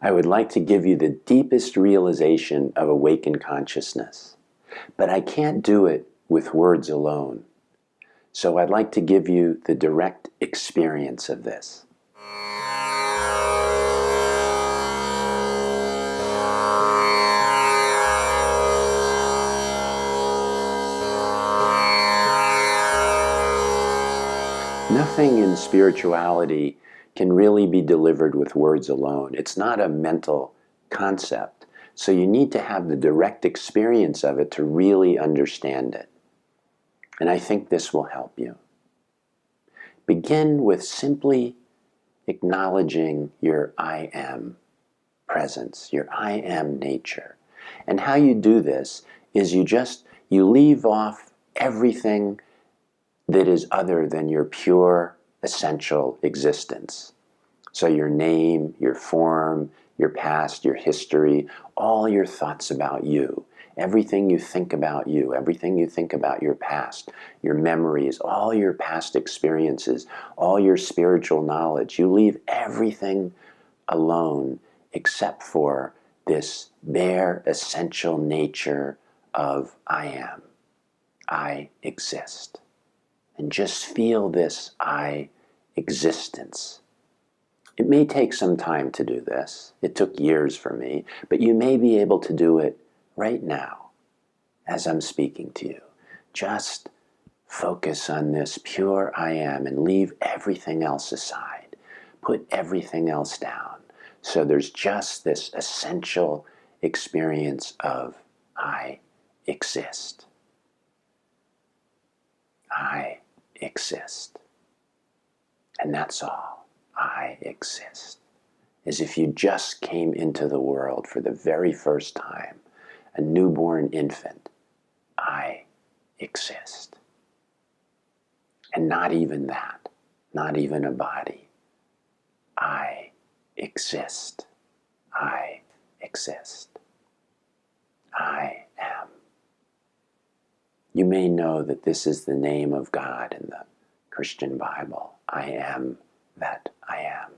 I would like to give you the deepest realization of awakened consciousness, but I can't do it with words alone. So I'd like to give you the direct experience of this. Nothing in spirituality can really be delivered with words alone. It's not a mental concept. So you need to have the direct experience of it to really understand it. And I think this will help you. Begin with simply acknowledging your I am presence, your I am nature. And how you do this is you leave off everything that is other than your pure, essential existence. So your name, your form, your past, your history, all your thoughts about you, everything you think about you, everything you think about your past, your memories, all your past experiences, all your spiritual knowledge, you leave everything alone except for this bare, essential nature of I am. I exist. And just feel this I existence. It may take some time to do this. It took years for me, but you may be able to do it right now as I'm speaking to you. Just focus on this pure I am and leave everything else aside. Put everything else down. So there's just this essential experience of I exist. I exist. And that's all. I exist. As if you just came into the world for the very first time, a newborn infant. I exist. And not even that, not even a body. I exist. I exist. I am. You may know that this is the name of God in the Christian Bible. I am that I am.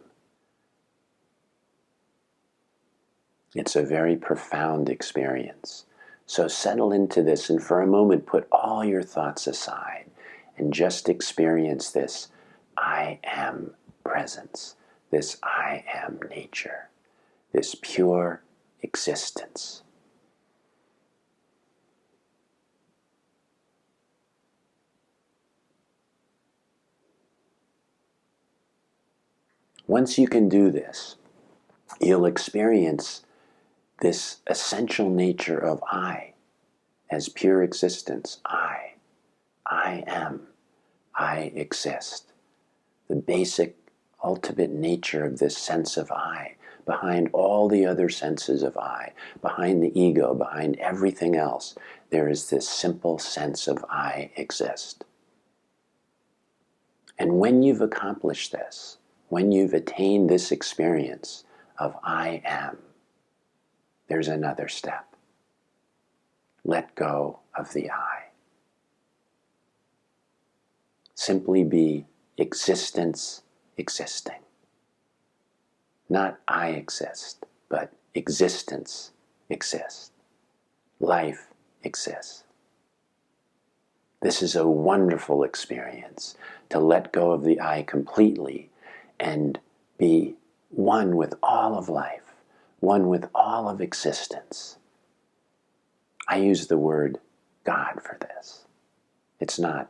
It's a very profound experience. So settle into this and for a moment put all your thoughts aside and just experience this I am presence, this I am nature, this pure existence. Once you can do this, you'll experience this essential nature of I as pure existence. I am. I exist. The basic, ultimate nature of this sense of I, behind all the other senses of I, behind the ego, behind everything else, there is this simple sense of I exist. And when you've accomplished this, when you've attained this experience of I am, there's another step. Let go of the I. Simply be existence existing. Not I exist, but existence exists. Life exists. This is a wonderful experience to let go of the I completely and be one with all of life, one with all of existence. I use the word God for this. It's not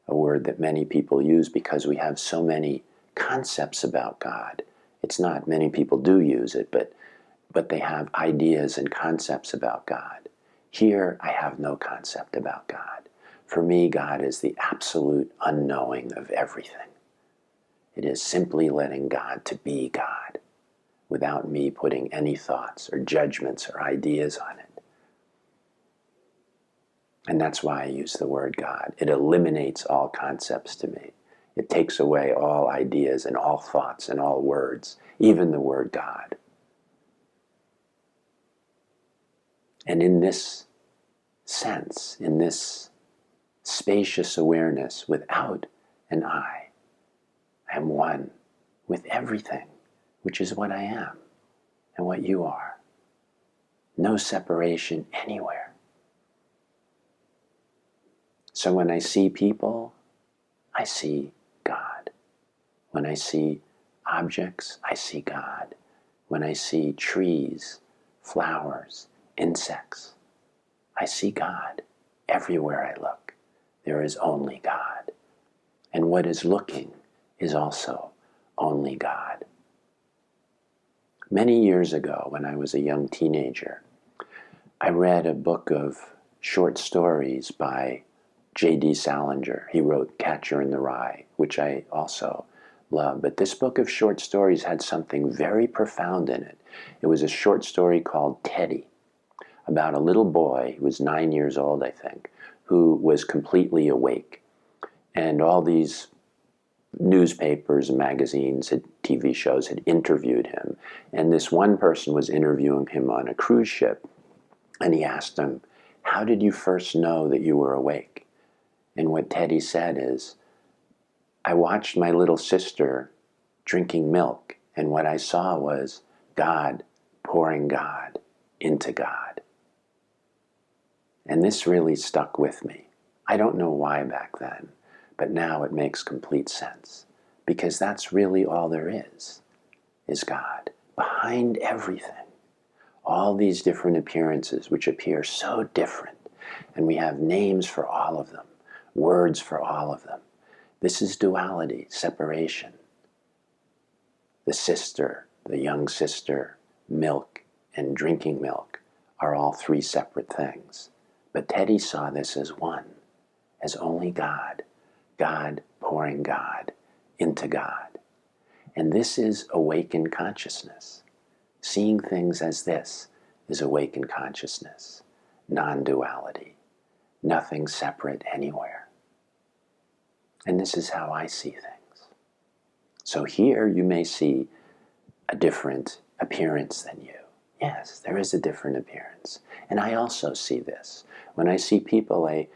a word that many people use because we have so many concepts about God. It's not, many people do use it, but they have ideas and concepts about God. Here, I have no concept about God. For me, God is the absolute unknowing of everything. It is simply letting God to be God without me putting any thoughts or judgments or ideas on it. And that's why I use the word God. It eliminates all concepts to me. It takes away all ideas and all thoughts and all words, even the word God. And in this sense, in this spacious awareness without an I am one with everything, which is what I am. and what you are. No separation anywhere. So when I see people, I see God. When I see objects, I see God. When I see trees, flowers, insects, I see God. Everywhere I look, there is only God. And what is looking is also only God. Many years ago, when I was a young teenager, I read a book of short stories by J.D. Salinger. He wrote Catcher in the Rye, which I also love. But this book of short stories had something very profound in it. It was a short story called Teddy, about a little boy who was 9 years old, I think, who was completely awake. And all these newspapers and magazines and TV shows had interviewed him. And this one person was interviewing him on a cruise ship. And he asked him, "How did you first know that you were awake?" And what Teddy said is, "I watched my little sister drinking milk, and what I saw was God pouring God into God." And this really stuck with me. I don't know why back then, but now it makes complete sense. Because that's really all there is God. Behind everything. All these different appearances which appear so different, and we have names for all of them, words for all of them. This is duality, separation. The sister, the young sister, milk, and drinking milk are all three separate things. But Teddy saw this as one, as only God, God pouring God into God. And this is awakened consciousness. Seeing things as this is awakened consciousness, non-duality, nothing separate anywhere. And this is how I see things. So here you may see a different appearance than you. Yes, there is a different appearance. And I also see this. When I see people, I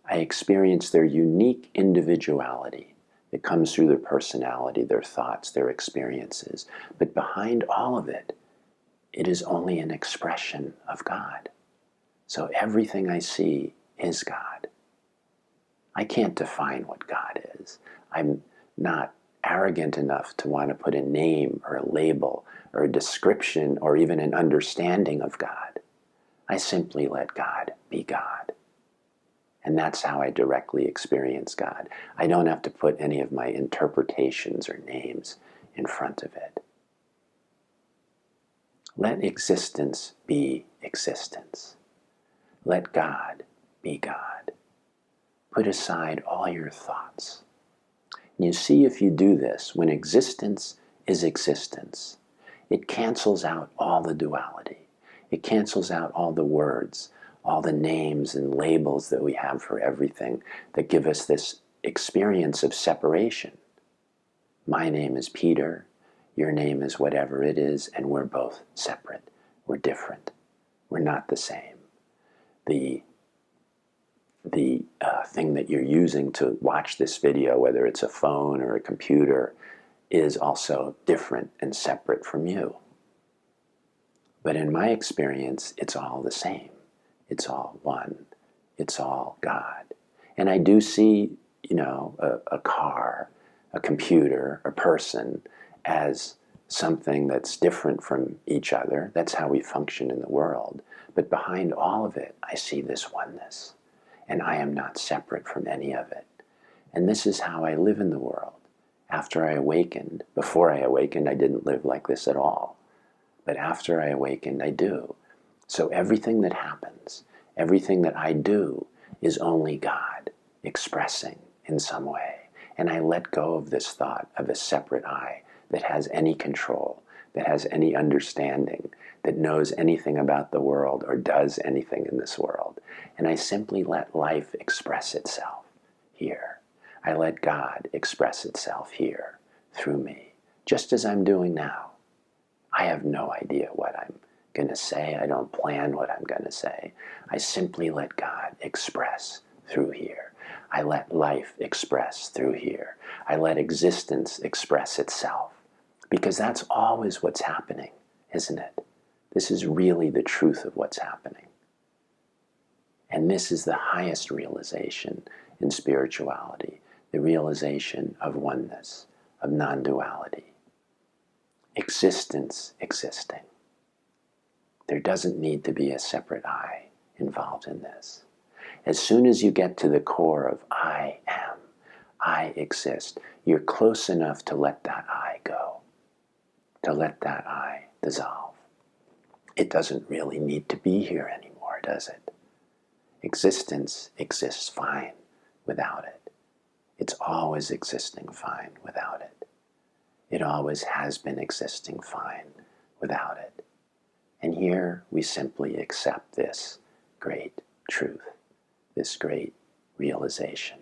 experience their unique individuality. It comes through their personality, their thoughts, their experiences. But behind all of it, it is only an expression of God. So everything I see is God. I can't define what God is. I'm not arrogant enough to want to put a name or a label or a description or even an understanding of God. I simply let God be God. And that's how I directly experience God. I don't have to put any of my interpretations or names in front of it. Let existence be existence. Let God be God. Put aside all your thoughts. And you see, if you do this, when existence is existence, it cancels out all the duality. It cancels out all the words, all the names and labels that we have for everything that give us this experience of separation. My name is Peter, your name is whatever it is, and we're both separate. We're different. We're not the same. The thing that you're using to watch this video, whether it's a phone or a computer, is also different and separate from you. But in my experience, it's all the same. It's all one. It's all God. And I do see, a car, a computer, a person as something that's different from each other. That's how we function in the world. But behind all of it, I see this oneness. And I am not separate from any of it. And this is how I live in the world. After I awakened, before I awakened, I didn't live like this at all. But after I awakened, I do. So everything that happens, everything that I do is only God expressing in some way. And I let go of this thought of a separate I that has any control, that has any understanding, that knows anything about the world or does anything in this world. And I simply let life express itself here. I let God express itself here through me, just as I'm doing now. I have no idea what I'm going to say. I don't plan what I'm going to say. I simply let God express through here. I let life express through here. I let existence express itself. Because that's always what's happening, isn't it? This is really the truth of what's happening. And this is the highest realization in spirituality, the realization of oneness, of non-duality. Existence existing. There doesn't need to be a separate I involved in this. As soon as you get to the core of I am, I exist, you're close enough to let that I go, to let that I dissolve. It doesn't really need to be here anymore, does it? Existence exists fine without it. It's always existing fine without it. It always has been existing fine without it. And here we simply accept this great truth, this great realization.